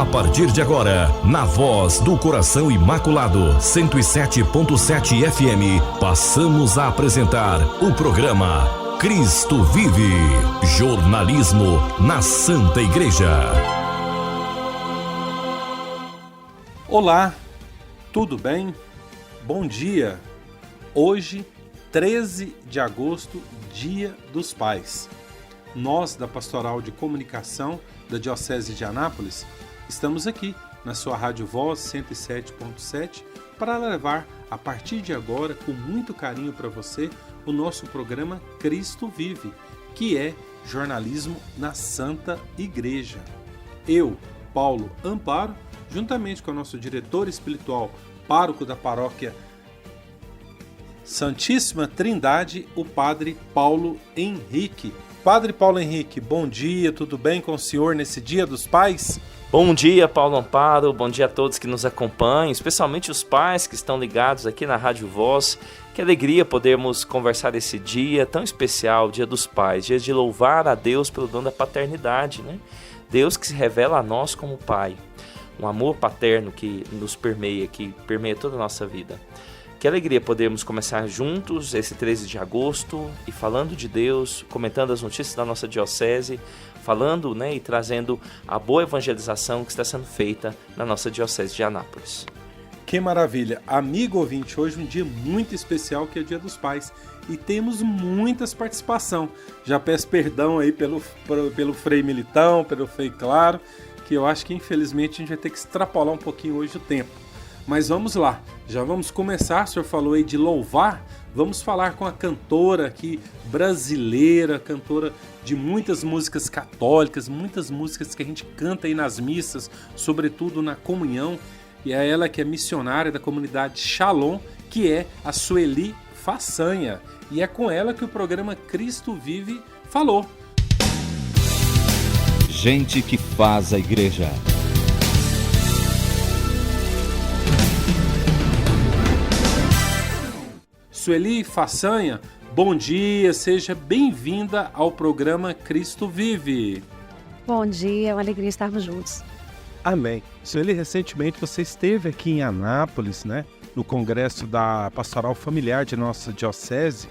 A partir de agora, na Voz do Coração Imaculado, 107.7 FM, passamos a apresentar o programa Cristo Vive, jornalismo na Santa Igreja. Olá, tudo bem? Bom dia! Hoje, 13 de agosto, Dia dos Pais. Nós, da Pastoral de Comunicação da Diocese de Anápolis, estamos aqui na sua Rádio Voz 107.7 para levar, a partir de agora, com muito carinho para você, o nosso programa Cristo Vive, que é jornalismo na Santa Igreja. Eu, Paulo Amparo, juntamente com o nosso diretor espiritual, pároco da paróquia Santíssima Trindade, o Padre Paulo Henrique. Padre Paulo Henrique, bom dia, tudo bem com o senhor nesse Dia dos Pais? Bom dia, Paulo Amparo, bom dia a todos que nos acompanham, especialmente os pais que estão ligados aqui na Rádio Voz. Que alegria podermos conversar esse dia tão especial, Dia dos Pais, dia de louvar a Deus pelo dom da paternidade, né? Deus que se revela a nós como Pai, um amor paterno que nos permeia, que permeia toda a nossa vida. Que alegria podermos começar juntos esse 13 de agosto e falando de Deus, comentando as notícias da nossa diocese, falando, né, e trazendo a boa evangelização que está sendo feita na nossa diocese de Anápolis. Que maravilha! Amigo ouvinte, hoje um dia muito especial que é o Dia dos Pais e temos muitas participações. Já peço perdão aí pelo Frei Militão, pelo Frei Claro, que eu acho que infelizmente a gente vai ter que extrapolar um pouquinho hoje o tempo. Mas vamos lá, já vamos começar, o senhor falou aí de louvar, vamos falar com a cantora aqui brasileira, cantora de muitas músicas católicas, muitas músicas que a gente canta aí nas missas, sobretudo na comunhão, e é ela que é missionária da comunidade Shalom, que é a Sueli Façanha, e é com ela que o programa Cristo Vive falou. Gente que faz a igreja. Sueli Façanha, bom dia, seja bem-vinda ao programa Cristo Vive. Bom dia, é uma alegria estarmos juntos. Amém. Sueli, recentemente você esteve aqui em Anápolis, né, no congresso da Pastoral Familiar de nossa diocese,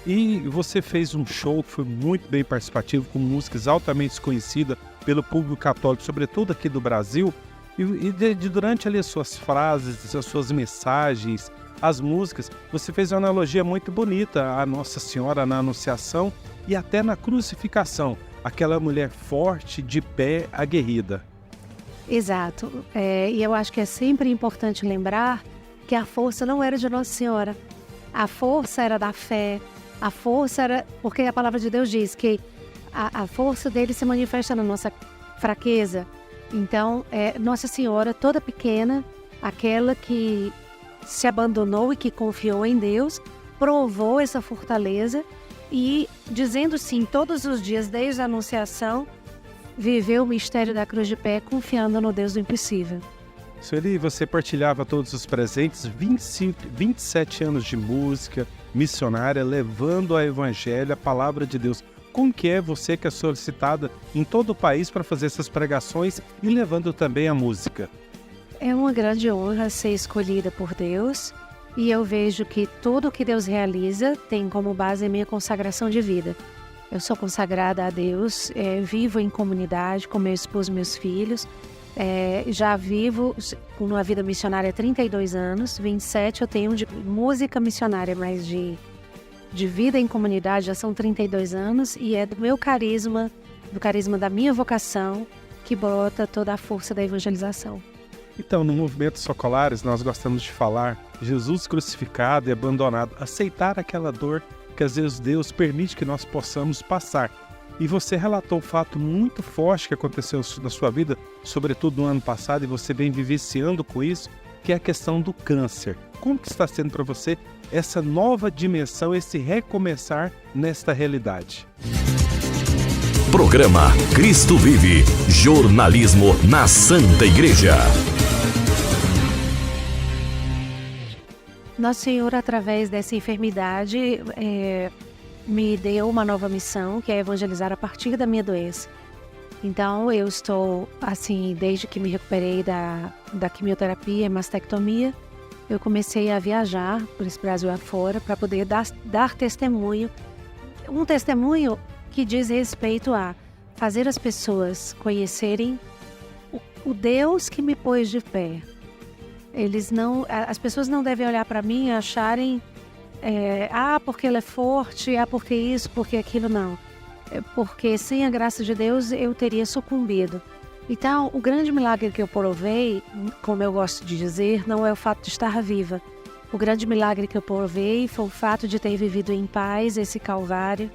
e você fez um show que foi muito bem participativo, com músicas altamente conhecidas pelo público católico, sobretudo aqui do Brasil, e durante ali as suas frases, as suas mensagens, as músicas, você fez uma analogia muito bonita à Nossa Senhora na Anunciação e até na crucificação, aquela mulher forte, de pé, aguerrida. Exato, e eu acho que é sempre importante lembrar que a força não era de Nossa Senhora, a força era da fé, a força era, porque a palavra de Deus diz que a força dele se manifesta na nossa fraqueza. Então, Nossa Senhora, toda pequena, aquela que se abandonou e que confiou em Deus, provou essa fortaleza e, dizendo sim todos os dias desde a Anunciação, viveu o mistério da cruz de pé, confiando no Deus do impossível. Sueli, você partilhava todos os presentes, 27 anos de música missionária, levando a Evangelho, a Palavra de Deus. Como que é você que é solicitada em todo o país para fazer essas pregações e levando também a música? É uma grande honra ser escolhida por Deus e eu vejo que tudo que Deus realiza tem como base a minha consagração de vida. Eu sou consagrada a Deus, vivo em comunidade com meu esposo e meus filhos, já vivo uma vida missionária há 32 anos, 27 eu tenho de música missionária, mas de vida em comunidade já são 32 anos e é do meu carisma, do carisma da minha vocação, que brota toda a força da evangelização. Então, no Movimento Socolares, nós gostamos de falar Jesus crucificado e abandonado, aceitar aquela dor que às vezes Deus permite que nós possamos passar. E você relatou um fato muito forte que aconteceu na sua vida, sobretudo no ano passado, e você vem vivenciando com isso, que é a questão do câncer. Como que está sendo para você essa nova dimensão, esse recomeçar nesta realidade? Programa Cristo Vive, jornalismo na Santa Igreja. Nosso Senhor, através dessa enfermidade, me deu uma nova missão, que é evangelizar a partir da minha doença. Então, eu estou, assim, desde que me recuperei da quimioterapia e mastectomia, eu comecei a viajar por esse Brasil afora para poder dar testemunho. Um testemunho que diz respeito a fazer as pessoas conhecerem o Deus que me pôs de pé. As pessoas não devem olhar para mim e acharem porque ela é forte, porque isso, porque aquilo, não. Porque sem a graça de Deus eu teria sucumbido. Então, o grande milagre que eu provei, como eu gosto de dizer, não é o fato de estar viva. O grande milagre que eu provei foi o fato de ter vivido em paz esse Calvário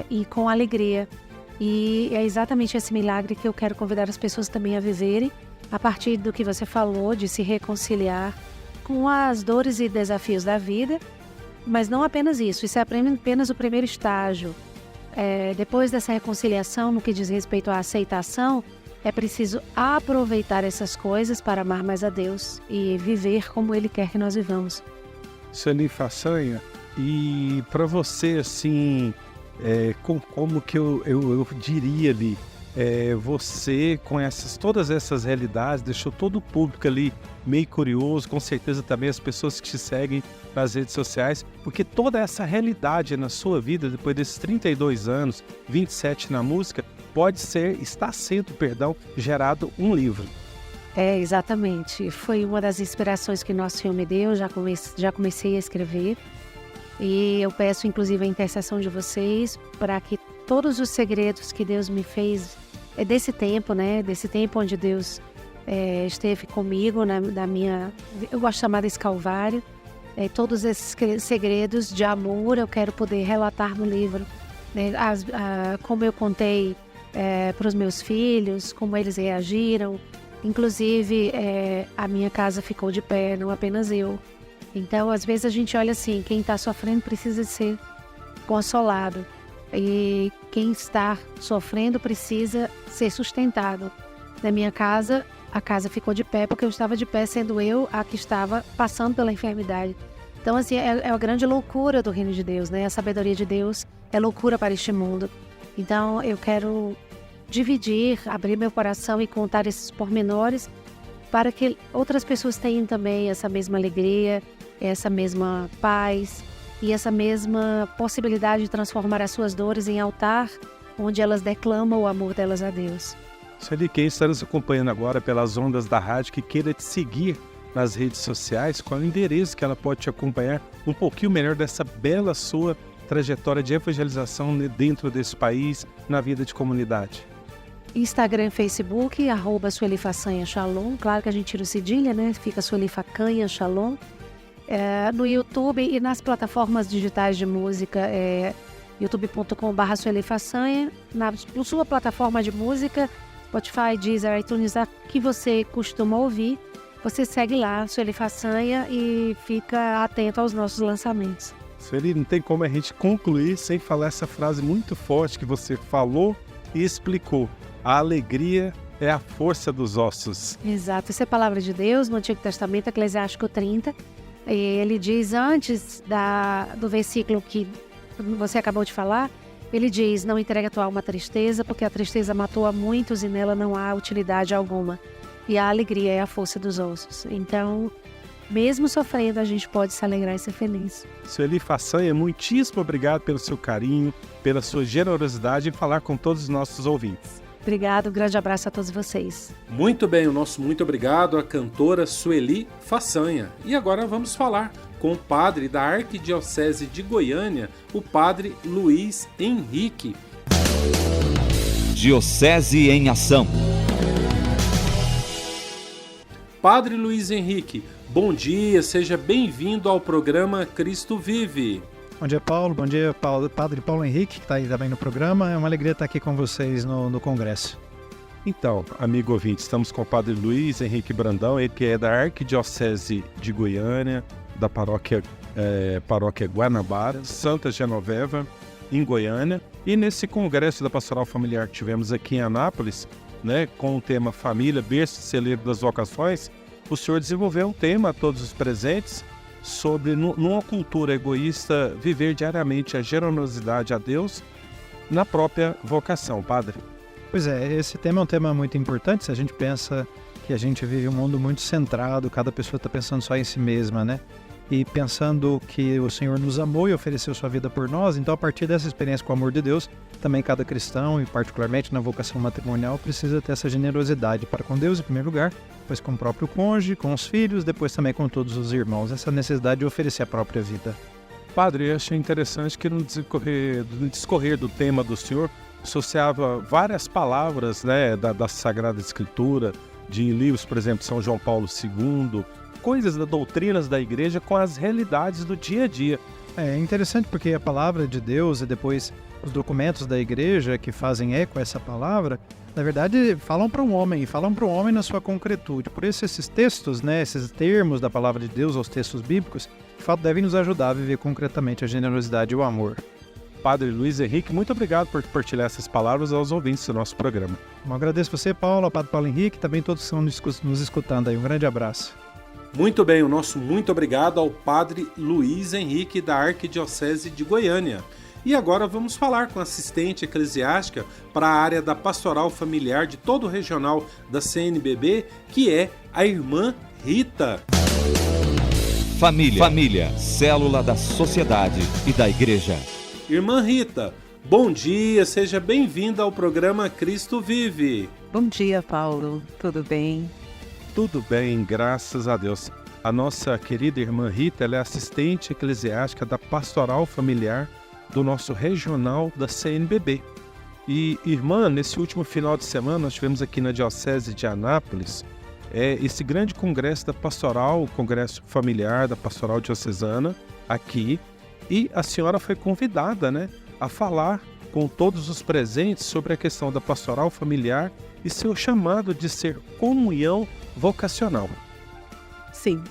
e com alegria. E é exatamente esse milagre que eu quero convidar as pessoas também a viverem, a partir do que você falou, de se reconciliar com as dores e desafios da vida. Mas não apenas isso é apenas o primeiro estágio. Depois dessa reconciliação, no que diz respeito à aceitação, é preciso aproveitar essas coisas para amar mais a Deus e viver como Ele quer que nós vivamos. Sueli Façanha, e para você, assim, como que eu diria ali, você com todas essas realidades, deixou todo o público ali meio curioso, com certeza também as pessoas que te seguem nas redes sociais, porque toda essa realidade na sua vida, depois desses 32 anos, 27 na música, está sendo, gerado um livro. Exatamente. Foi uma das inspirações que nosso Senhor me deu, já comecei a escrever. E eu peço, inclusive, a intercessão de vocês para que todos os segredos que Deus me fez desse tempo, né? Desse tempo onde Deus esteve comigo, eu gosto de chamar desse Calvário. Todos esses segredos de amor eu quero poder relatar no livro. Né? Como eu contei para os meus filhos, como eles reagiram. Inclusive, a minha casa ficou de pé, não apenas eu. Então, às vezes a gente olha assim, quem está sofrendo precisa ser consolado. E quem está sofrendo precisa ser sustentado. Na minha casa, a casa ficou de pé porque eu estava de pé, sendo eu a que estava passando pela enfermidade. Então, assim, é a grande loucura do reino de Deus, né? A sabedoria de Deus é loucura para este mundo. Então, eu quero dividir, abrir meu coração e contar esses pormenores para que outras pessoas tenham também essa mesma alegria, essa mesma paz e essa mesma possibilidade de transformar as suas dores em altar, onde elas declamam o amor delas a Deus. Sueli, quem está nos acompanhando agora pelas ondas da rádio, que queira te seguir nas redes sociais, qual é o endereço que ela pode te acompanhar um pouquinho melhor dessa bela sua trajetória de evangelização dentro desse país, na vida de comunidade? Instagram, Facebook, @Sueli Façanha Shalom. Claro que a gente tira o cedilha, né? Fica Sueli Façanha Shalom. No YouTube e nas plataformas digitais de música, youtube.com/Sueli Façanha. Na sua plataforma de música, Spotify, Deezer, iTunes, a que você costuma ouvir, você segue lá, Sueli Façanha, e fica atento aos nossos lançamentos. Sueli, não tem como a gente concluir sem falar essa frase muito forte que você falou e explicou. A alegria é a força dos ossos. Exato, isso é a palavra de Deus no Antigo Testamento, Eclesiástico 30. E ele diz antes do versículo que você acabou de falar, ele diz: não entregue a tua alma à tristeza, porque a tristeza matou a muitos e nela não há utilidade alguma. E a alegria é a força dos ossos. Então, mesmo sofrendo, a gente pode se alegrar e ser feliz. Sueli Façanha, muitíssimo obrigado pelo seu carinho, pela sua generosidade em falar com todos os nossos ouvintes. Obrigado, um grande abraço a todos vocês. Muito bem, o nosso muito obrigado à cantora Sueli Façanha. E agora vamos falar com o padre da Arquidiocese de Goiânia, o padre Luiz Henrique. Diocese em Ação. Padre Luiz Henrique, bom dia, seja bem-vindo ao programa Cristo Vive. Bom dia, Paulo. Bom dia, Padre Paulo Henrique, que está aí também no programa. É uma alegria estar aqui com vocês no Congresso. Então, amigo ouvinte, estamos com o Padre Luiz Henrique Brandão, ele que é da Arquidiocese de Goiânia, da paróquia Guanabara, Santa Genoveva, em Goiânia. E nesse congresso da Pastoral Familiar que tivemos aqui em Anápolis, né, com o tema Família, Berço e Celeiro das Vocações, o senhor desenvolveu um tema a todos os presentes sobre, numa cultura egoísta, viver diariamente a generosidade a Deus na própria vocação, padre. Pois é, esse tema é um tema muito importante. Se a gente pensa que a gente vive um mundo muito centrado, cada pessoa está pensando só em si mesma, né? E pensando que o Senhor nos amou e ofereceu sua vida por nós, então a partir dessa experiência com o amor de Deus, também cada cristão, e particularmente na vocação matrimonial, precisa ter essa generosidade para com Deus em primeiro lugar, depois com o próprio cônjuge, com os filhos, depois também com todos os irmãos, essa necessidade de oferecer a própria vida. Padre, eu achei interessante que no discorrer do tema do senhor, associava várias palavras, né, da Sagrada Escritura, de livros, por exemplo, São João Paulo II, coisas das doutrinas da igreja com as realidades do dia a dia. É interessante porque a palavra de Deus e depois os documentos da igreja que fazem eco a essa palavra, na verdade, falam para um homem, e falam para o homem na sua concretude. Por isso esses textos, né, esses termos da palavra de Deus, os textos bíblicos, de fato devem nos ajudar a viver concretamente a generosidade e o amor. Padre Luiz Henrique, muito obrigado por compartilhar essas palavras aos ouvintes do nosso programa. Eu agradeço você, Paulo, ao Padre Paulo Henrique, também todos que estão nos escutando aí. Um grande abraço. Muito bem, o nosso muito obrigado ao Padre Luiz Henrique da Arquidiocese de Goiânia. E agora vamos falar com a assistente eclesiástica para a área da pastoral familiar de todo o regional da CNBB, que é a irmã Rita. Família, célula da sociedade e da igreja. Irmã Rita, bom dia, seja bem-vinda ao programa Cristo Vive. Bom dia, Paulo. Tudo bem? Tudo bem, graças a Deus. A nossa querida irmã Rita, ela é assistente eclesiástica da pastoral familiar do nosso regional da CNBB. E, irmã, nesse último final de semana, nós tivemos aqui na Diocese de Anápolis esse grande congresso da pastoral, o congresso familiar da pastoral diocesana, aqui. E a senhora foi convidada, né, a falar com todos os presentes sobre a questão da pastoral familiar e seu chamado de ser comunhão vocacional. Sim,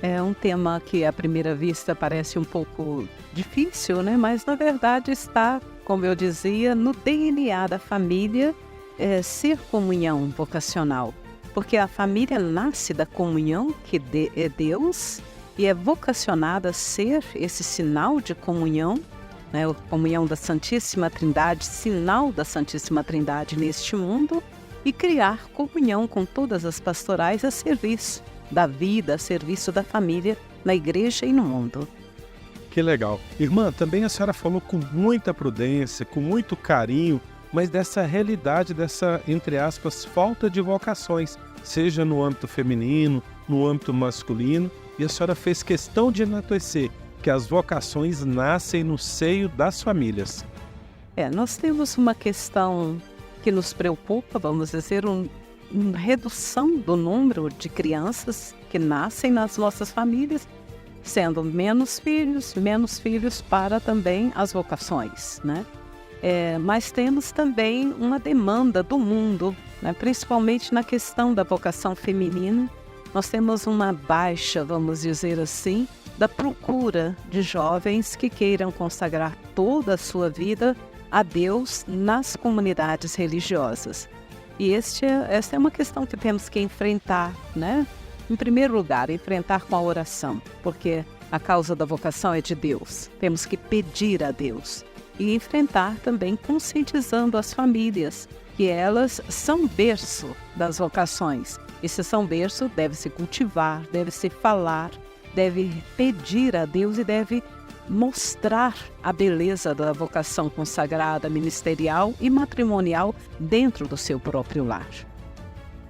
é um tema que à primeira vista parece um pouco difícil, né? Mas na verdade está, como eu dizia, no DNA da família ser comunhão vocacional. Porque a família nasce da comunhão que é Deus e é vocacionada a ser esse sinal de comunhão, né? A comunhão da Santíssima Trindade, sinal da Santíssima Trindade neste mundo, e criar comunhão com todas as pastorais a serviço da vida, a serviço da família, na igreja e no mundo. Que legal. Irmã, também a senhora falou com muita prudência, com muito carinho, mas dessa realidade, dessa, entre aspas, falta de vocações, seja no âmbito feminino, no âmbito masculino, e a senhora fez questão de enaltecer que as vocações nascem no seio das famílias. Nós temos uma questão que nos preocupa, vamos dizer, uma redução do número de crianças que nascem nas nossas famílias, sendo menos filhos para também as vocações, né? Mas temos também uma demanda do mundo, né? Principalmente na questão da vocação feminina. Nós temos uma baixa, vamos dizer assim, da procura de jovens que queiram consagrar toda a sua vida a Deus nas comunidades religiosas. E essa é uma questão que temos que enfrentar, né? Em primeiro lugar, enfrentar com a oração, porque a causa da vocação é de Deus. Temos que pedir a Deus. E enfrentar também conscientizando as famílias, que elas são berço das vocações. E se são berço, deve-se cultivar, deve-se falar, deve pedir a Deus e deve mostrar a beleza da vocação consagrada, ministerial e matrimonial dentro do seu próprio lar.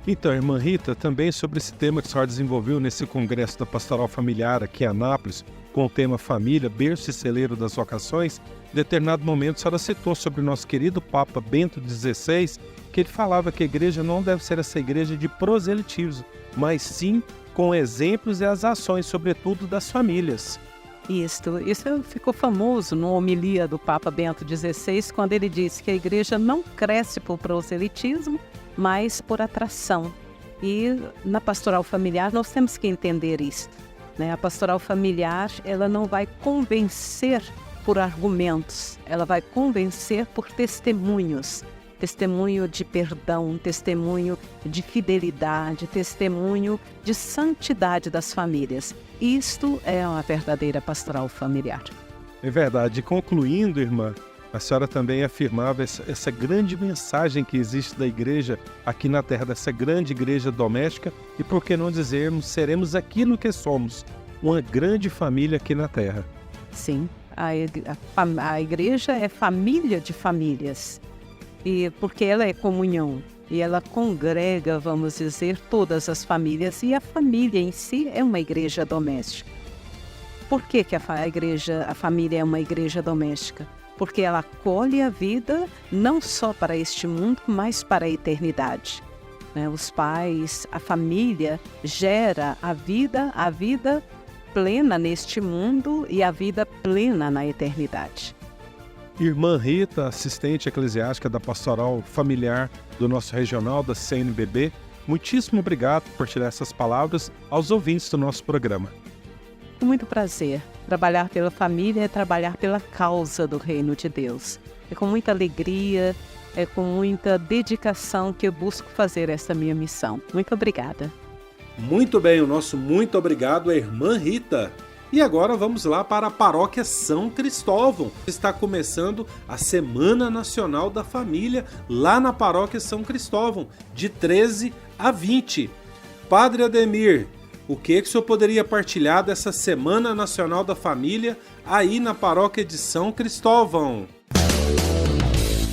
Então, irmã Rita, também sobre esse tema que a senhora desenvolveu nesse congresso da Pastoral Familiar aqui em Anápolis, com o tema Família, berço e celeiro das vocações, em determinado momento a senhora citou sobre o nosso querido Papa Bento XVI, que ele falava que a igreja não deve ser essa igreja de proselitismo, mas sim com exemplos e as ações, sobretudo das famílias. Isso ficou famoso na homilia do Papa Bento XVI, quando ele disse que a igreja não cresce por proselitismo, mas por atração. E na pastoral familiar nós temos que entender isso, né? A pastoral familiar, ela não vai convencer por argumentos, ela vai convencer por testemunhos. Testemunho de perdão, testemunho de fidelidade, testemunho de santidade das famílias. Isto é uma verdadeira pastoral familiar. É verdade. Concluindo, irmã, a senhora também afirmava essa grande mensagem que existe da igreja aqui na Terra, dessa grande igreja doméstica, e por que não dizermos, seremos aquilo que somos, uma grande família aqui na Terra. Sim, a igreja é família de famílias, e porque ela é comunhão, e ela congrega, vamos dizer, todas as famílias, e a família em si é uma igreja doméstica. Por que a família é uma igreja doméstica? Porque ela acolhe a vida não só para este mundo, mas para a eternidade. Os pais, a família gera a vida plena neste mundo e a vida plena na eternidade. Irmã Rita, assistente eclesiástica da Pastoral Familiar do nosso regional da CNBB, muitíssimo obrigado por tirar essas palavras aos ouvintes do nosso programa. Com muito prazer. Trabalhar pela família é trabalhar pela causa do reino de Deus. É com muita alegria, é com muita dedicação que eu busco fazer essa minha missão. Muito obrigada. Muito bem, o nosso muito obrigado à irmã Rita. E agora vamos lá para a Paróquia São Cristóvão. Está começando a Semana Nacional da Família lá na Paróquia São Cristóvão, de 13 a 20. Padre Ademir, o que o senhor poderia partilhar dessa Semana Nacional da Família aí na Paróquia de São Cristóvão?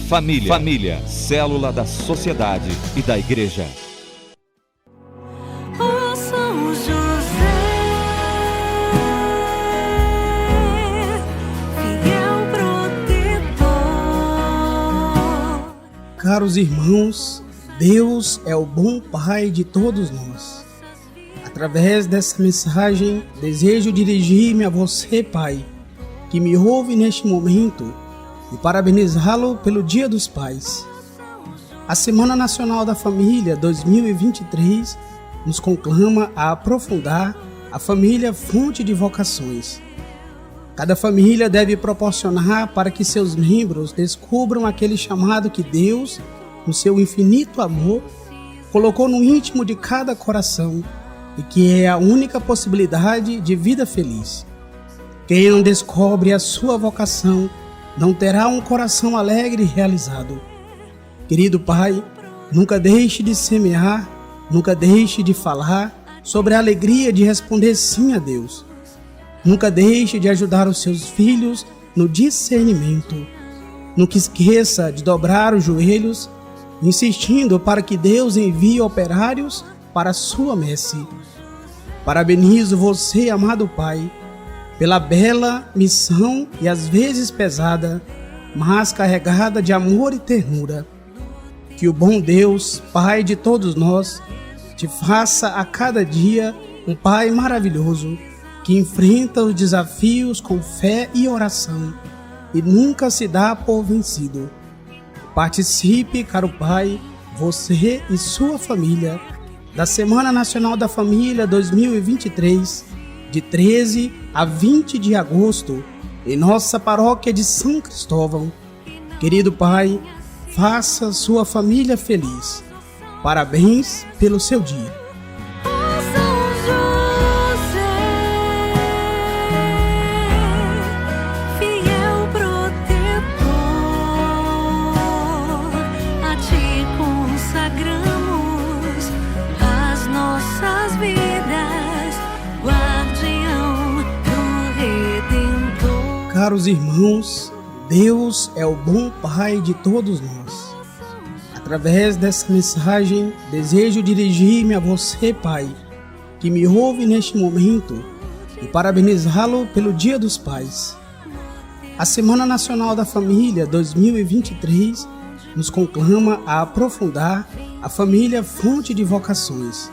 Família, célula da sociedade e da igreja. Caros irmãos, Deus é o bom Pai de todos nós. Através dessa mensagem, desejo dirigir-me a você, Pai, que me ouve neste momento, e parabenizá-lo pelo Dia dos Pais. A Semana Nacional da Família 2023 nos conclama a aprofundar a família fonte de vocações. Cada família deve proporcionar para que seus membros descubram aquele chamado que Deus, no seu infinito amor, colocou no íntimo de cada coração e que é a única possibilidade de vida feliz. Quem não descobre a sua vocação não terá um coração alegre e realizado. Querido Pai, nunca deixe de semear, nunca deixe de falar sobre a alegria de responder sim a Deus. Nunca deixe de ajudar os seus filhos no discernimento. Nunca esqueça de dobrar os joelhos, insistindo para que Deus envie operários para a sua messe. Parabenizo você, amado Pai, pela bela missão e às vezes pesada, mas carregada de amor e ternura. Que o bom Deus, Pai de todos nós, te faça a cada dia um Pai maravilhoso, que enfrenta os desafios com fé e oração e nunca se dá por vencido. Participe, caro Pai, você e sua família, da Semana Nacional da Família 2023, de 13 a 20 de agosto, em nossa paróquia de São Cristóvão. Querido Pai, faça sua família feliz. Parabéns pelo seu dia. Caros irmãos, Deus é o bom Pai de todos nós. Através dessa mensagem, desejo dirigir-me a você, Pai, que me ouve neste momento, e parabenizá-lo pelo Dia dos Pais. A Semana Nacional da Família 2023 nos conclama a aprofundar a família fonte de vocações.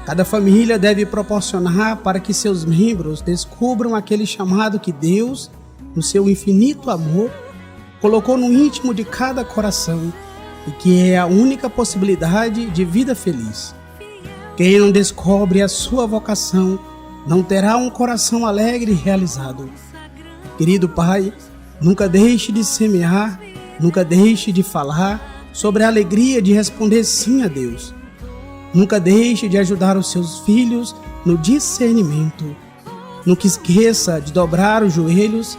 Cada família deve proporcionar para que seus membros descubram aquele chamado que Deus, no seu infinito amor, colocou no íntimo de cada coração e que é a única possibilidade de vida feliz. Quem não descobre a sua vocação não terá um coração alegre e realizado. Querido Pai, nunca deixe de semear, nunca deixe de falar sobre a alegria de responder sim a Deus. Nunca deixe de ajudar os seus filhos no discernimento. Nunca esqueça de dobrar os joelhos,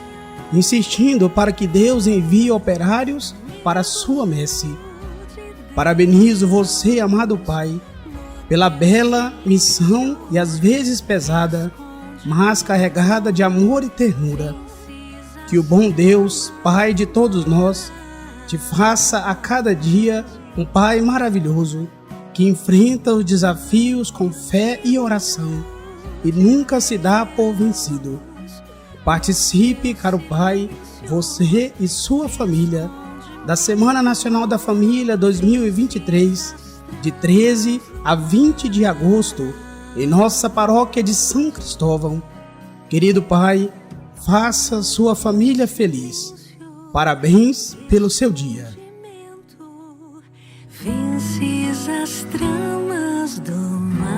insistindo para que Deus envie operários para a sua messe. Parabenizo você, amado Pai, pela bela missão e às vezes pesada, mas carregada de amor e ternura. Que o bom Deus, Pai de todos nós, te faça a cada dia um Pai maravilhoso, que enfrenta os desafios com fé e oração e nunca se dá por vencido. Participe, caro Pai, você e sua família, da Semana Nacional da Família 2023, de 13 a 20 de agosto, em nossa paróquia de São Cristóvão. Querido Pai, faça sua família feliz. Parabéns pelo seu dia. Vences as tramas do mal.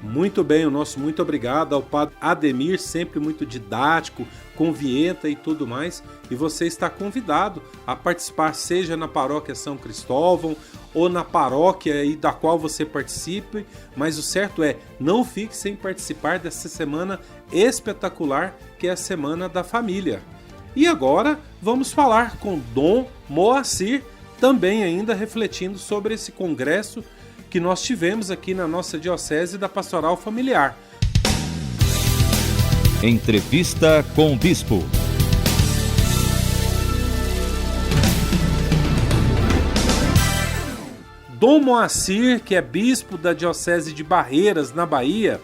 Muito bem, o nosso muito obrigado ao Padre Ademir, sempre muito didático, com vinheta e tudo mais. E você está convidado a participar, seja na paróquia São Cristóvão ou na paróquia aí da qual você participe. Mas o certo é, não fique sem participar dessa semana espetacular que é a Semana da Família. E agora vamos falar com Dom Moacir, também ainda refletindo sobre esse congresso que nós tivemos aqui na nossa Diocese da Pastoral Familiar. Entrevista com o Bispo. Dom Moacir, que é bispo da Diocese de Barreiras, na Bahia,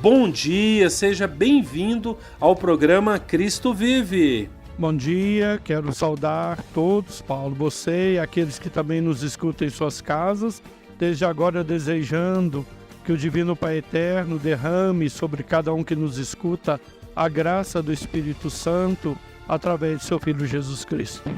bom dia, seja bem-vindo ao programa Cristo Vive. Bom dia, quero saudar todos, Paulo, você e aqueles que também nos escutam em suas casas, desde agora desejando que o Divino Pai Eterno derrame sobre cada um que nos escuta a graça do Espírito Santo através de seu Filho Jesus Cristo.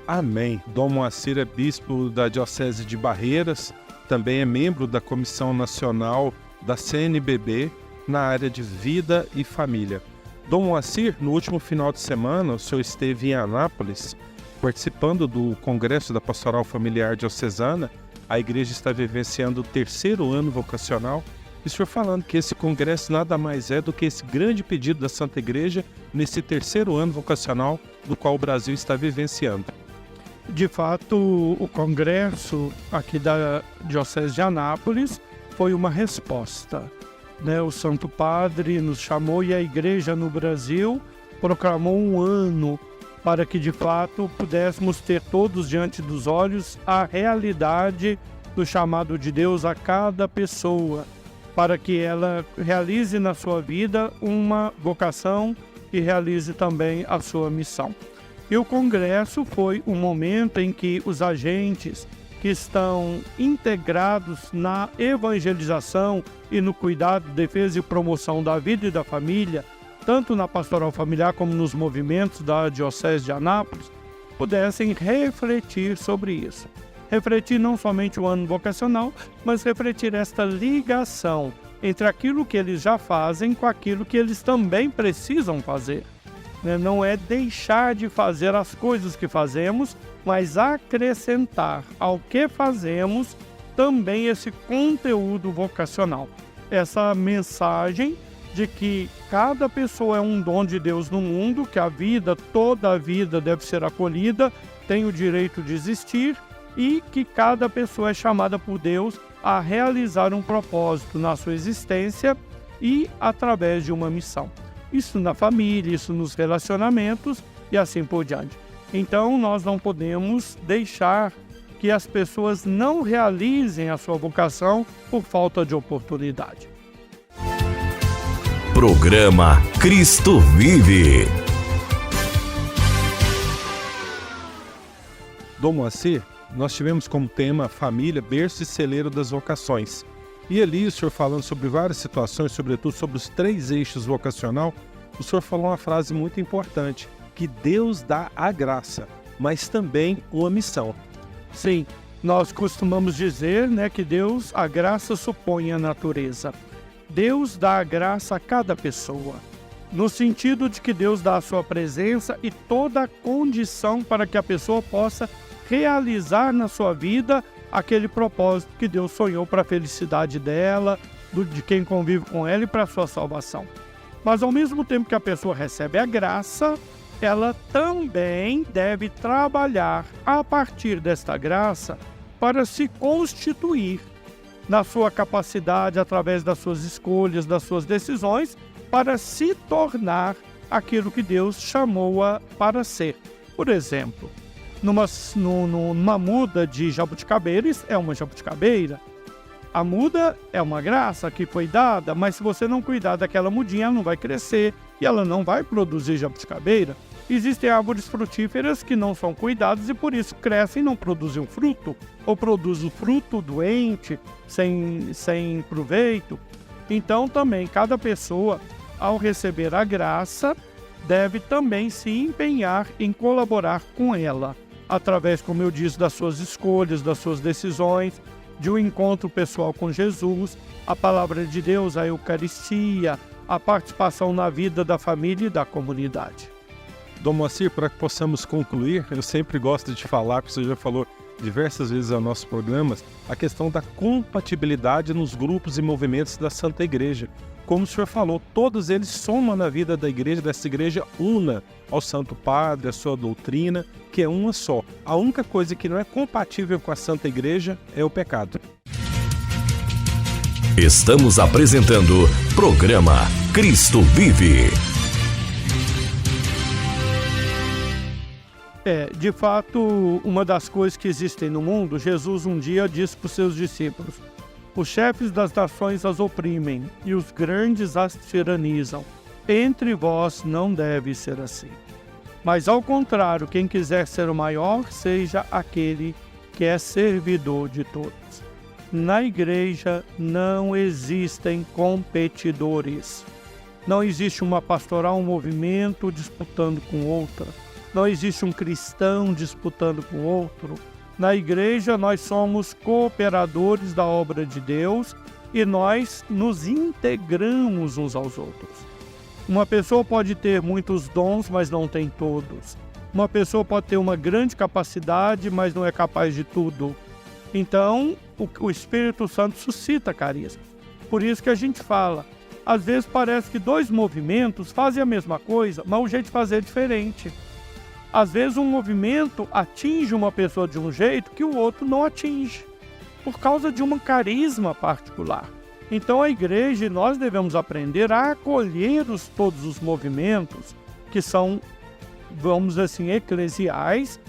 Amém. Dom Moacir é bispo da Diocese de Barreiras, também é membro da Comissão Nacional da CNBB na área de Vida e Família. Dom Moacir, no último final de semana, o senhor esteve em Anápolis, participando do Congresso da Pastoral Familiar Diocesana. A igreja está vivenciando o 3º ano vocacional. E o senhor falando que esse congresso nada mais é do que esse grande pedido da Santa Igreja nesse 3º ano vocacional do qual o Brasil está vivenciando. De fato, o congresso aqui da Diocese de Anápolis foi uma resposta. O Santo Padre nos chamou e a Igreja no Brasil proclamou um ano para que de fato pudéssemos ter todos diante dos olhos a realidade do chamado de Deus a cada pessoa, para que ela realize na sua vida uma vocação e realize também a sua missão. E o congresso foi um momento em que os agentes que estão integrados na evangelização e no cuidado, defesa e promoção da vida e da família, tanto na pastoral familiar como nos movimentos da Diocese de Anápolis, pudessem refletir sobre isso. Refletir não somente o ano vocacional, mas refletir esta ligação entre aquilo que eles já fazem com aquilo que eles também precisam fazer. Não é deixar de fazer as coisas que fazemos, mas acrescentar ao que fazemos também esse conteúdo vocacional. Essa mensagem de que cada pessoa é um dom de Deus no mundo, que a vida, toda a vida deve ser acolhida, tem o direito de existir e que cada pessoa é chamada por Deus a realizar um propósito na sua existência e através de uma missão. Isso na família, isso nos relacionamentos e assim por diante. Então nós não podemos deixar que as pessoas não realizem a sua vocação por falta de oportunidade. Programa Cristo Vive. Dom Moacir, nós tivemos como tema família, berço e celeiro das vocações. E ali o senhor falando sobre várias situações, sobretudo sobre os 3 eixos vocacional, o senhor falou uma frase muito importante, que Deus dá a graça, mas também uma missão. Sim, nós costumamos dizer, que Deus, a graça supõe a natureza. Deus dá a graça a cada pessoa, no sentido de que Deus dá a sua presença e toda a condição para que a pessoa possa realizar na sua vida aquele propósito que Deus sonhou para a felicidade dela, de quem convive com ela e para a sua salvação. Mas ao mesmo tempo que a pessoa recebe a graça, ela também deve trabalhar a partir desta graça para se constituir na sua capacidade, através das suas escolhas, das suas decisões, para se tornar aquilo que Deus chamou-a para ser. Por exemplo, numa muda de jabuticabeiras, é uma jabuticabeira. A muda é uma graça que foi dada, mas se você não cuidar daquela mudinha, ela não vai crescer e ela não vai produzir jabuticabeira. Existem árvores frutíferas que não são cuidadas e por isso crescem e não produzem um fruto, ou produzem fruto doente, sem proveito. Então também cada pessoa, ao receber a graça, deve também se empenhar em colaborar com ela, através, como eu disse, das suas escolhas, das suas decisões, de um encontro pessoal com Jesus, a palavra de Deus, a Eucaristia, a participação na vida da família e da comunidade. Dom Moacir, para que possamos concluir, eu sempre gosto de falar, porque você já falou diversas vezes aos nossos programas, a questão da compatibilidade nos grupos e movimentos da Santa Igreja. Como o senhor falou, todos eles somam na vida da igreja, dessa igreja una ao Santo Padre, a sua doutrina, que é uma só. A única coisa que não é compatível com a Santa Igreja é o pecado. Estamos apresentando programa Cristo Vive. De fato, uma das coisas que existem no mundo, Jesus um dia disse para os seus discípulos: os chefes das nações as oprimem e os grandes as tiranizam. Entre vós não deve ser assim. Mas ao contrário, quem quiser ser o maior, seja aquele que é servidor de todos. Na igreja não existem competidores. Não existe uma pastoral, um movimento disputando com outra. Não existe um cristão disputando com outro. Na igreja nós somos cooperadores da obra de Deus e nós nos integramos uns aos outros. Uma pessoa pode ter muitos dons, mas não tem todos. Uma pessoa pode ter uma grande capacidade, mas não é capaz de tudo. Então, o Espírito Santo suscita carisma. Por isso que a gente fala, às vezes parece que dois movimentos fazem a mesma coisa, mas o jeito de fazer é diferente. Às vezes um movimento atinge uma pessoa de um jeito que o outro não atinge, por causa de um carisma particular. Então a igreja, nós devemos aprender a acolher todos os movimentos que são, vamos dizer assim, eclesiais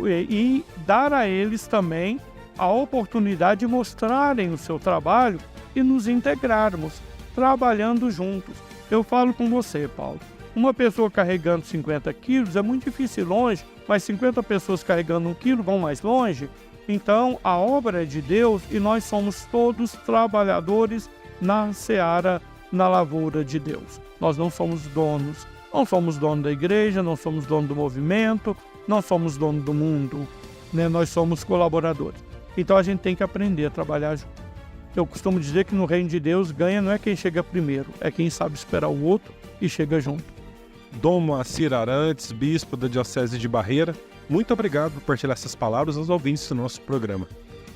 e dar a eles também a oportunidade de mostrarem o seu trabalho e nos integrarmos, trabalhando juntos. Eu falo com você, Paulo. Uma pessoa carregando 50 quilos é muito difícil ir longe, mas 50 pessoas carregando 1 quilo vão mais longe. Então, a obra é de Deus e nós somos todos trabalhadores na seara, na lavoura de Deus. Nós não somos donos. Não somos dono da igreja, não somos dono do movimento, não somos dono do mundo, né? Nós somos colaboradores. Então, a gente tem que aprender a trabalhar junto. Eu costumo dizer que no reino de Deus ganha não é quem chega primeiro, é quem sabe esperar o outro e chega junto. Dom Moacir Arantes, bispo da Diocese de Barreira, muito obrigado por partilhar essas palavras aos ouvintes do nosso programa.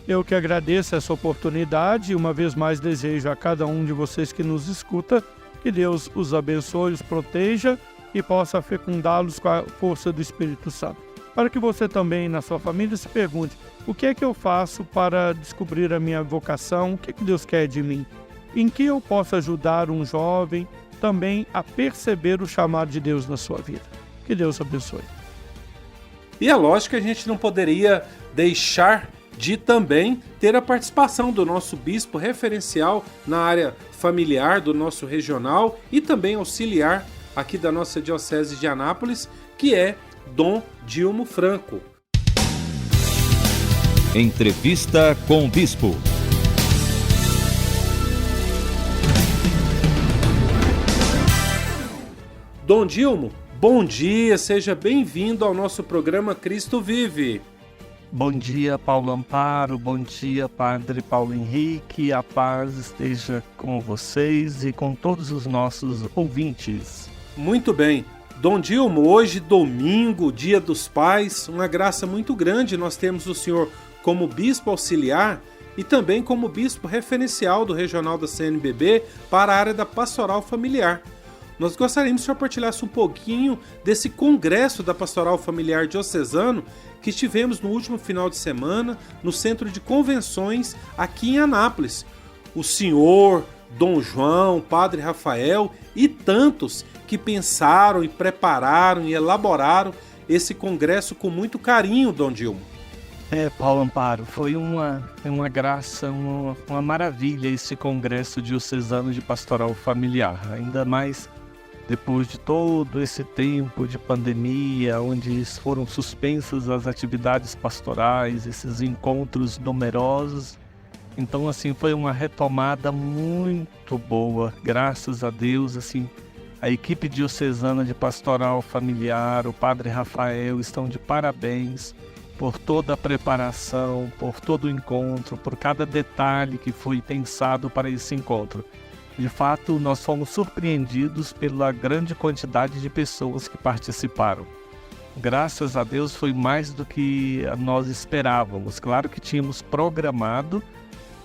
Eu que agradeço essa oportunidade e uma vez mais desejo a cada um de vocês que nos escuta que Deus os abençoe, os proteja e possa fecundá-los com a força do Espírito Santo. Para que você também, na sua família, se pergunte: o que é que eu faço para descobrir a minha vocação? O que é que Deus quer de mim? Em que eu posso ajudar um jovem também a perceber o chamado de Deus na sua vida? Que Deus abençoe. E é lógico que a gente não poderia deixar de também ter a participação do nosso bispo referencial na área familiar do nosso regional e também auxiliar aqui da nossa Diocese de Anápolis, que é Dom Dilmo Franco. Entrevista com o Bispo. Dom Dilmo, bom dia, seja bem-vindo ao nosso programa Cristo Vive. Bom dia, Paulo Amparo, bom dia, Padre Paulo Henrique, a paz esteja com vocês e com todos os nossos ouvintes. Muito bem. Dom Dilmo, hoje domingo, Dia dos Pais, uma graça muito grande, nós temos o senhor como bispo auxiliar e também como bispo referencial do regional da CNBB para a área da pastoral familiar. Nós gostaríamos que o senhor partilhasse um pouquinho desse congresso da Pastoral Familiar Diocesano que tivemos no último final de semana no Centro de Convenções aqui em Anápolis. O senhor, Dom João, Padre Rafael e tantos que pensaram e prepararam e elaboraram esse congresso com muito carinho, Dom Dilma. Paulo Amparo, foi uma graça, uma maravilha esse congresso diocesano de pastoral familiar, ainda mais depois de todo esse tempo de pandemia, onde foram suspensas as atividades pastorais, esses encontros numerosos. Então, assim, foi uma retomada muito boa, graças a Deus. Assim, a equipe diocesana de pastoral familiar, o Padre Rafael, estão de parabéns por toda a preparação, por todo o encontro, por cada detalhe que foi pensado para esse encontro. De fato, nós fomos surpreendidos pela grande quantidade de pessoas que participaram. Graças a Deus foi mais do que nós esperávamos. Claro que tínhamos programado,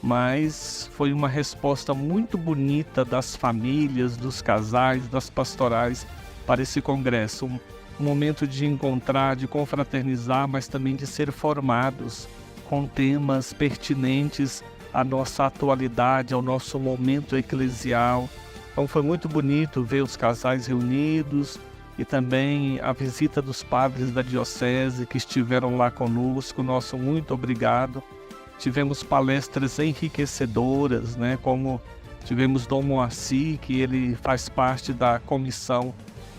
mas foi uma resposta muito bonita das famílias, dos casais, das pastorais para esse congresso. Um momento de encontrar, de confraternizar, mas também de ser formados com temas pertinentes à nossa atualidade, ao nosso momento eclesial. Então foi muito bonito ver os casais reunidos e também a visita dos padres da diocese que estiveram lá conosco. Nosso muito obrigado. Tivemos palestras enriquecedoras, né? Como tivemos Dom Moacir, que ele faz parte da comissão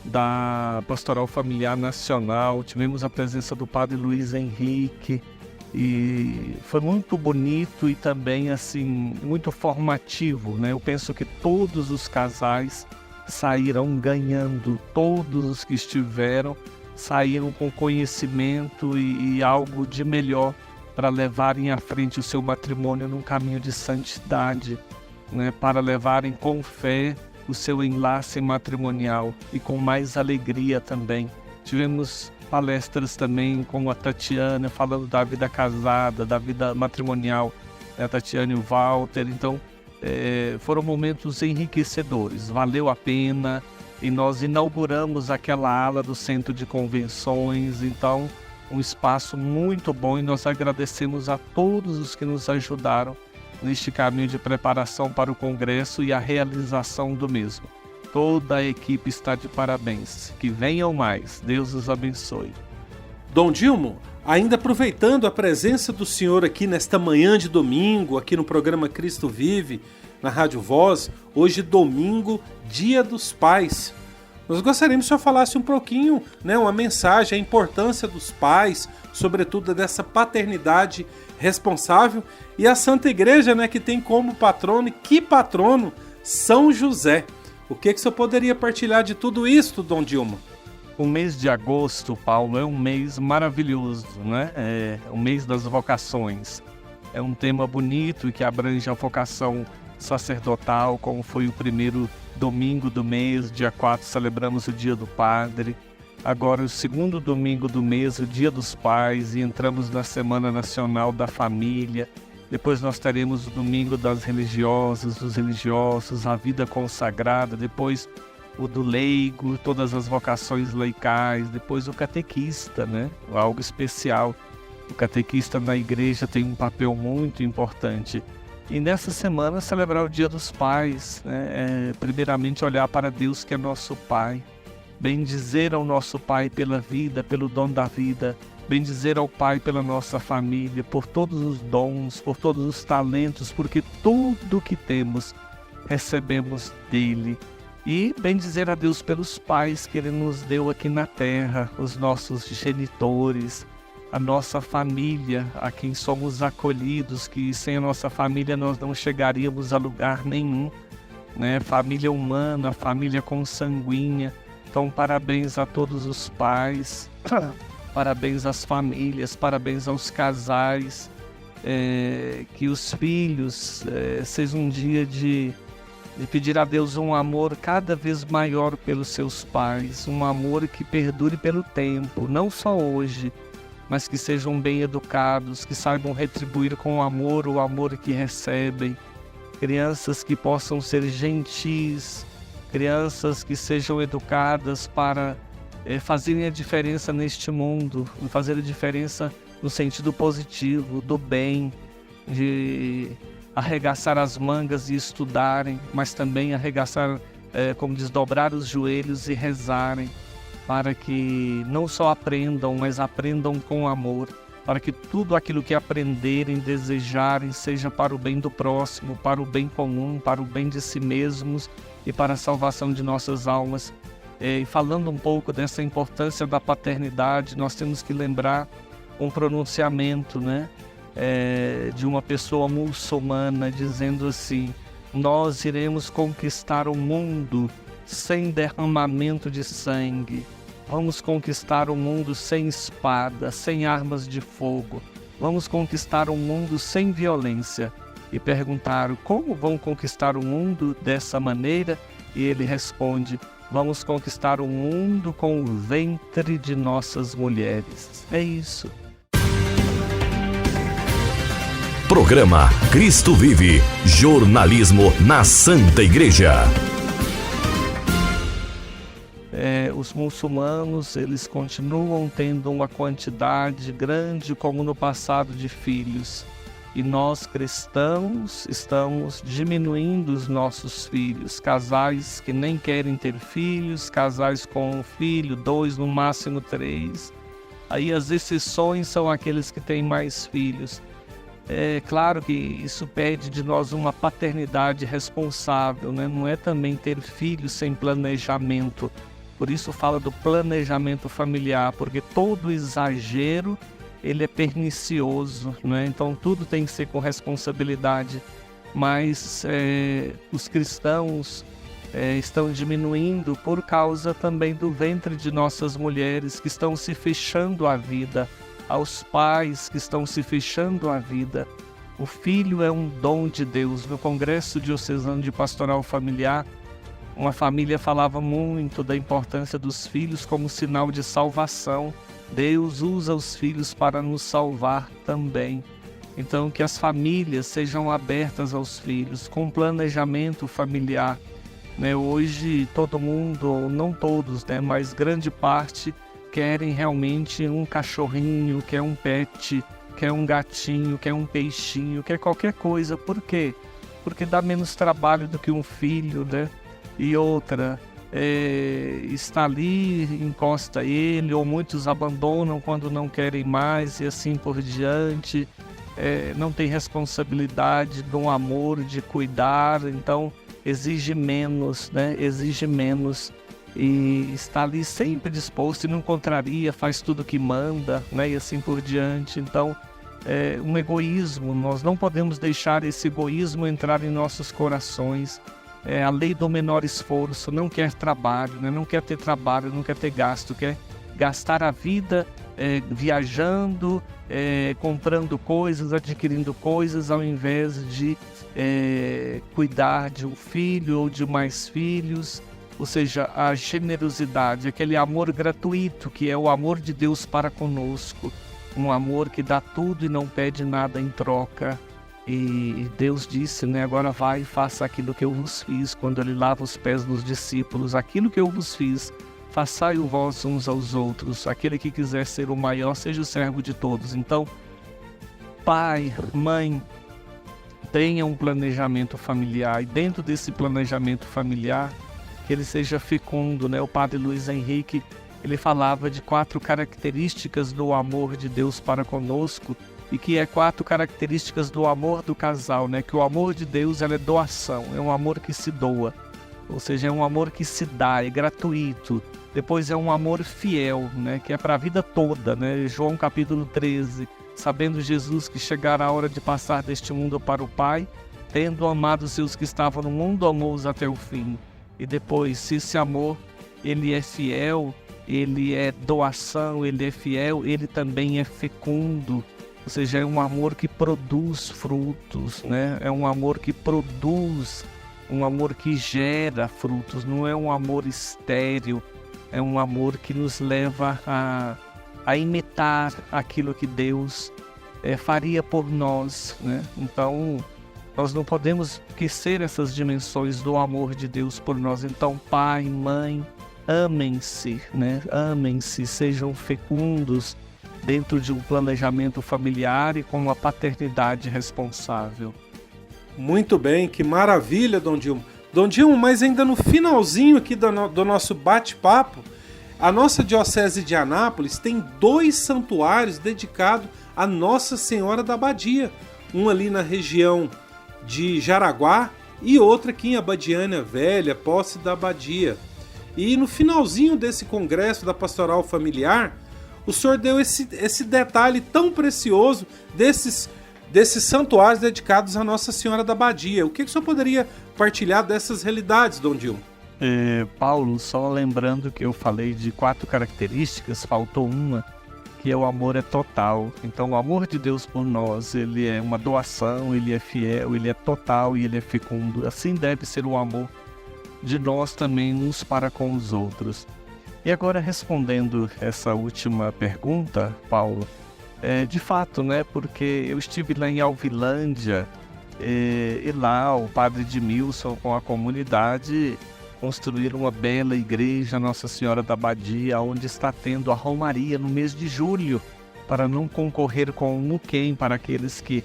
da Pastoral Familiar Nacional. Tivemos a presença do Padre Luiz Henrique, e foi muito bonito e também assim muito formativo, né? Eu penso que todos os casais saíram ganhando, todos os que estiveram saíram com conhecimento e algo de melhor para levarem à frente o seu matrimônio num caminho de santidade, né? Para levarem com fé o seu enlace matrimonial e com mais alegria também. Tivemos palestras também com a Tatiana, falando da vida casada, da vida matrimonial, a Tatiana e o Walter. Então, foram momentos enriquecedores, valeu a pena. E nós inauguramos aquela ala do Centro de Convenções, então, um espaço muito bom, e nós agradecemos a todos os que nos ajudaram neste caminho de preparação para o Congresso e a realização do mesmo. Toda a equipe está de parabéns. Que venham mais. Deus os abençoe. Dom Dilma, ainda aproveitando a presença do senhor aqui nesta manhã de domingo, aqui no programa Cristo Vive, na Rádio Voz, hoje domingo, Dia dos Pais. Nós gostaríamos que o senhor falasse um pouquinho, né, uma mensagem, a importância dos pais, sobretudo dessa paternidade responsável, e a Santa Igreja, né, que tem como patrono, que patrono, São José. O que o senhor poderia partilhar de tudo isso, Dom Dilma? O mês de agosto, Paulo, é um mês maravilhoso, né? É o mês das vocações. É um tema bonito e que abrange a vocação sacerdotal, como foi o primeiro domingo do mês, dia 4, celebramos o Dia do Padre. Agora, o segundo domingo do mês, o Dia dos Pais, e entramos na Semana Nacional da Família. Depois nós teremos o domingo das religiosas, dos religiosos, a vida consagrada, depois o do leigo, todas as vocações laicais, depois o catequista, né? Algo especial. O catequista na igreja tem um papel muito importante. E nessa semana celebrar o Dia dos Pais, né? Primeiramente olhar para Deus, que é nosso Pai, bendizer ao nosso Pai pela vida, pelo dom da vida, bendizer ao Pai pela nossa família, por todos os dons, por todos os talentos, porque tudo que temos recebemos dele. E bendizer a Deus pelos pais que Ele nos deu aqui na terra, os nossos genitores, a nossa família, a quem somos acolhidos, que sem a nossa família nós não chegaríamos a lugar nenhum, né? Família humana, família consanguínea. Então, parabéns a todos os pais, parabéns às famílias, parabéns aos casais, que os filhos seja um dia de pedir a Deus um amor cada vez maior pelos seus pais, um amor que perdure pelo tempo, não só hoje, mas que sejam bem educados, que saibam retribuir com amor o amor que recebem. Crianças que possam ser gentis, crianças que sejam educadas para fazerem a diferença neste mundo, fazer a diferença no sentido positivo, do bem, de arregaçar as mangas e estudarem, mas também arregaçar, como desdobrar os joelhos e rezarem, para que não só aprendam, mas aprendam com amor, para que tudo aquilo que aprenderem, desejarem, seja para o bem do próximo, para o bem comum, para o bem de si mesmos e para a salvação de nossas almas. E falando um pouco dessa importância da paternidade, nós temos que lembrar um pronunciamento, né, de uma pessoa muçulmana dizendo assim: nós iremos conquistar o mundo sem derramamento de sangue. Vamos conquistar o mundo sem espada, sem armas de fogo. Vamos conquistar o mundo sem violência. E perguntaram: como vão conquistar o mundo dessa maneira? E ele responde: vamos conquistar o mundo com o ventre de nossas mulheres. É isso. Programa Cristo Vive, jornalismo na Santa Igreja. Os muçulmanos, eles continuam tendo uma quantidade grande, como no passado, de filhos. E nós, cristãos, estamos diminuindo os nossos filhos. Casais que nem querem ter filhos, casais com um filho, 2, no máximo 3. Aí as exceções são aqueles que têm mais filhos. É claro que isso pede de nós uma paternidade responsável, né? Não é também ter filhos sem planejamento. Por isso fala do planejamento familiar, porque todo exagero ele é pernicioso, né? Então tudo tem que ser com responsabilidade. Mas os cristãos estão diminuindo por causa também do ventre de nossas mulheres que estão se fechando à vida, aos pais que estão se fechando à vida. O filho é um dom de Deus. No Congresso Diocesano de Pastoral Familiar, uma família falava muito da importância dos filhos como sinal de salvação. Deus usa os filhos para nos salvar também. Então, que as famílias sejam abertas aos filhos, com planejamento familiar. Né? Hoje, todo mundo, não todos, né? Mas grande parte, querem realmente um cachorrinho, quer um pet, quer um gatinho, quer um peixinho, quer qualquer coisa. Por quê? Porque dá menos trabalho do que um filho, né? E outra, está ali, encosta ele, ou muitos abandonam quando não querem mais e assim por diante. Não tem responsabilidade do amor, de cuidar, então exige menos, né? Exige menos. E está ali sempre disposto e não contraria, faz tudo que manda, né? E assim por diante. Então, um egoísmo, nós não podemos deixar esse egoísmo entrar em nossos corações. A lei do menor esforço, não quer trabalho, né? Não quer ter trabalho, não quer ter gasto, quer gastar a vida viajando, comprando coisas, adquirindo coisas, ao invés de cuidar de um filho ou de mais filhos. Ou seja, a generosidade, aquele amor gratuito que é o amor de Deus para conosco, um amor que dá tudo e não pede nada em troca. E Deus disse, né, agora vai e faça aquilo que eu vos fiz, quando ele lava os pés dos discípulos, aquilo que eu vos fiz, façai-o vós uns aos outros, aquele que quiser ser o maior, seja o servo de todos. Então, pai, mãe, tenha um planejamento familiar, e dentro desse planejamento familiar, que ele seja fecundo, né? O padre Luiz Henrique, ele falava de 4 características do amor de Deus para conosco, e que 4 características do amor do casal, né? Que o amor de Deus é doação, é um amor que se doa, ou seja, é um amor que se dá, é gratuito. Depois é um amor fiel, né? Que é para a vida toda, né? João capítulo 13, sabendo Jesus que chegara a hora de passar deste mundo para o Pai, tendo amado os seus que estavam no mundo, amou-os até o fim. E depois, se esse amor, ele é fiel, ele é doação, ele é fiel, ele também é fecundo. Ou seja, é um amor que produz frutos, né? É um amor que produz, um amor que gera frutos, não é um amor estéril, é um amor que nos leva a a imitar aquilo que Deus faria por nós, né? Então, nós não podemos esquecer essas dimensões do amor de Deus por nós. Então, pai, mãe, amem-se, né? Amem-se, sejam fecundos dentro de um planejamento familiar e com uma paternidade responsável. Muito bem, que maravilha, Dom Dilma. Dom Dilma, mas ainda no finalzinho aqui do nosso bate-papo, a nossa Diocese de Anápolis tem 2 santuários dedicados a Nossa Senhora da Abadia. Um ali na região de Jaraguá e outro aqui em Abadiânia Velha, Posse da Abadia. E no finalzinho desse congresso da Pastoral Familiar, o senhor deu esse detalhe tão precioso desses santuários dedicados a Nossa Senhora da Abadia. O que o senhor poderia partilhar dessas realidades, Dom Dilma? Paulo, só lembrando que eu falei de 4 características, faltou uma, que o amor é total. Então o amor de Deus por nós, ele é uma doação, ele é fiel, ele é total e ele é fecundo. Assim deve ser o amor de nós também uns para com os outros. E agora, respondendo essa última pergunta, Paulo, de fato, né, porque eu estive lá em Alvilândia e lá o padre Edmilson com a comunidade construíram uma bela igreja Nossa Senhora da Abadia, onde está tendo a romaria no mês de julho, para não concorrer com o Muquem, para aqueles que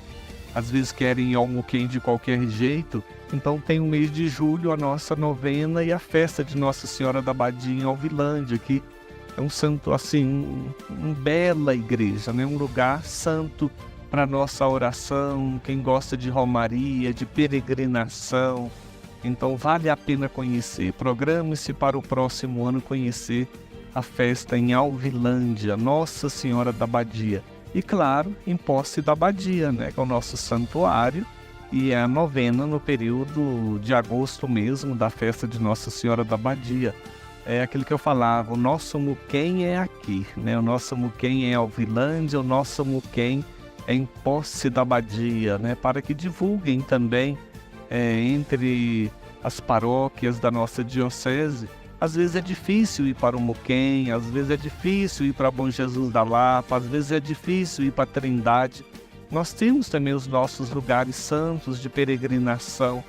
às vezes querem ir ao Muquem de qualquer jeito. Então tem o mês de julho, a nossa novena e a festa de Nossa Senhora da Abadia em Alvilândia, que é um santo, assim, uma bela igreja, né? Um lugar santo para nossa oração, quem gosta de romaria, de peregrinação. Então vale a pena conhecer. Programe-se para o próximo ano conhecer a festa em Alvilândia, Nossa Senhora da Abadia. E claro, em Posse da Abadia, né? Que é o nosso santuário. E é a novena no período de agosto mesmo, da festa de Nossa Senhora da Abadia. É aquilo que eu falava, o nosso Muquem é aqui, né? O nosso Muquem é Alvilândia, o nosso Muquem é em Posse da Abadia, né? Para que divulguem também entre as paróquias da nossa diocese. Às vezes é difícil ir para o Muquem, às vezes é difícil ir para Bom Jesus da Lapa, às vezes é difícil ir para Trindade. Nós temos também os nossos lugares santos de peregrinação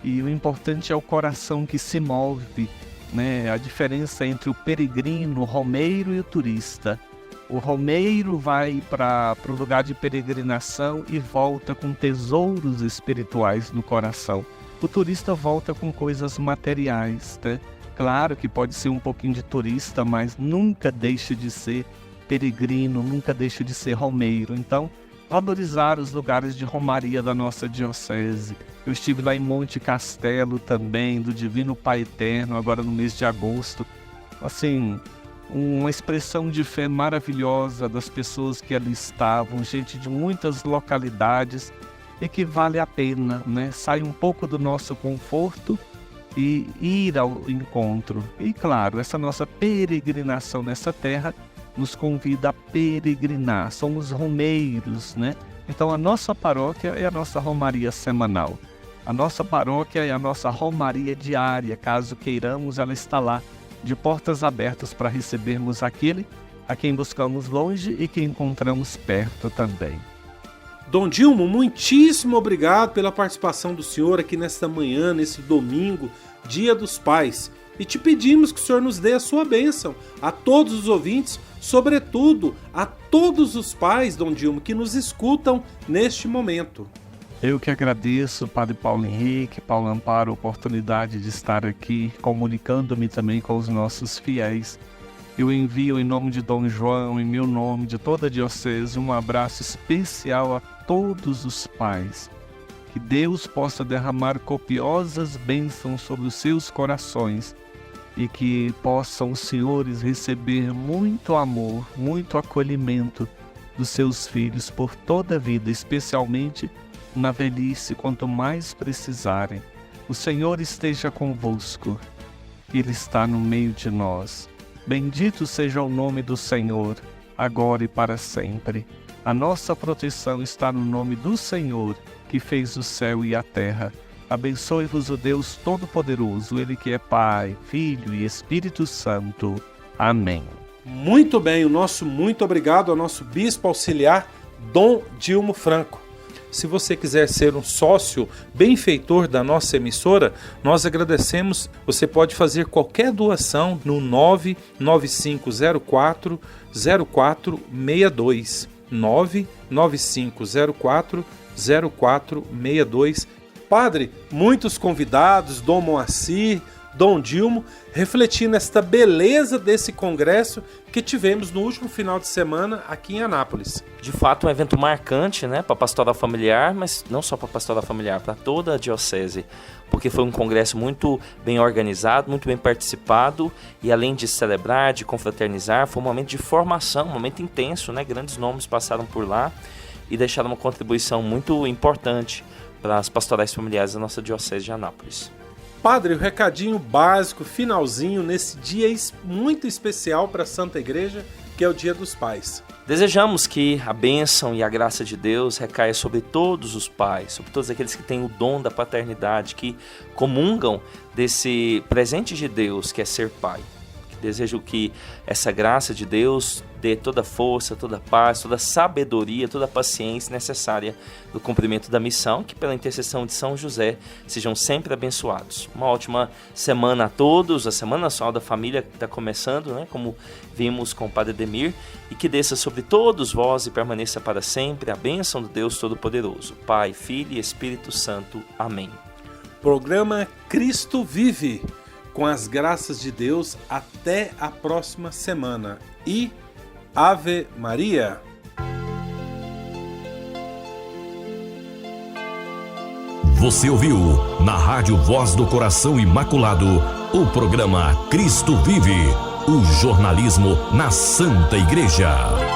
e o importante é o coração que se move, né? A diferença entre o peregrino, o romeiro e o turista. O romeiro vai para o lugar de peregrinação e volta com tesouros espirituais no coração. O turista volta com coisas materiais, né? Claro que pode ser um pouquinho de turista, mas nunca deixa de ser peregrino, nunca deixa de ser romeiro. Então, valorizar os lugares de romaria da nossa diocese. Eu estive lá em Monte Castelo também, do Divino Pai Eterno, agora no mês de agosto. Assim, uma expressão de fé maravilhosa das pessoas que ali estavam, gente de muitas localidades, e que vale a pena, né? Sair um pouco do nosso conforto e ir ao encontro. E claro, essa nossa peregrinação nessa terra nos convida a peregrinar, somos romeiros, né? Então a nossa paróquia é a nossa romaria semanal, a nossa paróquia é a nossa romaria diária, caso queiramos, ela está lá, de portas abertas para recebermos aquele a quem buscamos longe e que encontramos perto também. Dom Dilma, muitíssimo obrigado pela participação do senhor aqui nesta manhã, nesse domingo, Dia dos Pais. E te pedimos que o senhor nos dê a sua bênção a todos os ouvintes, sobretudo a todos os pais, Dom Dilma, que nos escutam neste momento. Eu que agradeço, Padre Paulo Henrique, Paulo Amparo, a oportunidade de estar aqui, comunicando-me também com os nossos fiéis. Eu envio em nome de Dom João, em meu nome, de toda a diocese, um abraço especial a todos os pais. Que Deus possa derramar copiosas bênçãos sobre os seus corações e que possam os senhores receber muito amor, muito acolhimento dos seus filhos por toda a vida, especialmente na velhice, quanto mais precisarem. O Senhor esteja convosco, Ele está no meio de nós. Bendito seja o nome do Senhor, agora e para sempre. A nossa proteção está no nome do Senhor, que fez o céu e a terra. Abençoe-vos o Deus Todo-Poderoso, Ele que é Pai, Filho e Espírito Santo. Amém. Muito bem, o nosso muito obrigado ao nosso bispo auxiliar, Dom Dilmo Franco. Se você quiser ser um sócio benfeitor da nossa emissora, nós agradecemos. Você pode fazer qualquer doação no 99504 0462. 99504 0462. Padre, muitos convidados, Dom Moacir, Dom Dilmo, refletindo esta beleza desse congresso que tivemos no último final de semana aqui em Anápolis. De fato, um evento marcante, né, para a pastoral familiar, mas não só para a pastoral familiar, para toda a diocese, porque foi um congresso muito bem organizado, muito bem participado, e além de celebrar, de confraternizar, foi um momento de formação, um momento intenso, né? Grandes nomes passaram por lá e deixaram uma contribuição muito importante para as pastorais familiares da nossa diocese de Anápolis. Padre, o recadinho básico, finalzinho, nesse dia muito especial para a Santa Igreja, que é o Dia dos Pais. Desejamos que a bênção e a graça de Deus recaia sobre todos os pais, sobre todos aqueles que têm o dom da paternidade, que comungam desse presente de Deus, que é ser pai. Desejo que essa graça de Deus dê toda a força, toda a paz, toda a sabedoria, toda a paciência necessária do cumprimento da missão, que pela intercessão de São José sejam sempre abençoados. Uma ótima semana a todos, a Semana Nacional da Família está começando, né, como vimos com o Padre Ademir, e que desça sobre todos vós e permaneça para sempre a bênção de Deus Todo-Poderoso, Pai, Filho e Espírito Santo. Amém. Programa Cristo Vive. Com as graças de Deus, até a próxima semana. E Ave Maria! Você ouviu, na Rádio Voz do Coração Imaculado, o programa Cristo Vive, o jornalismo na Santa Igreja.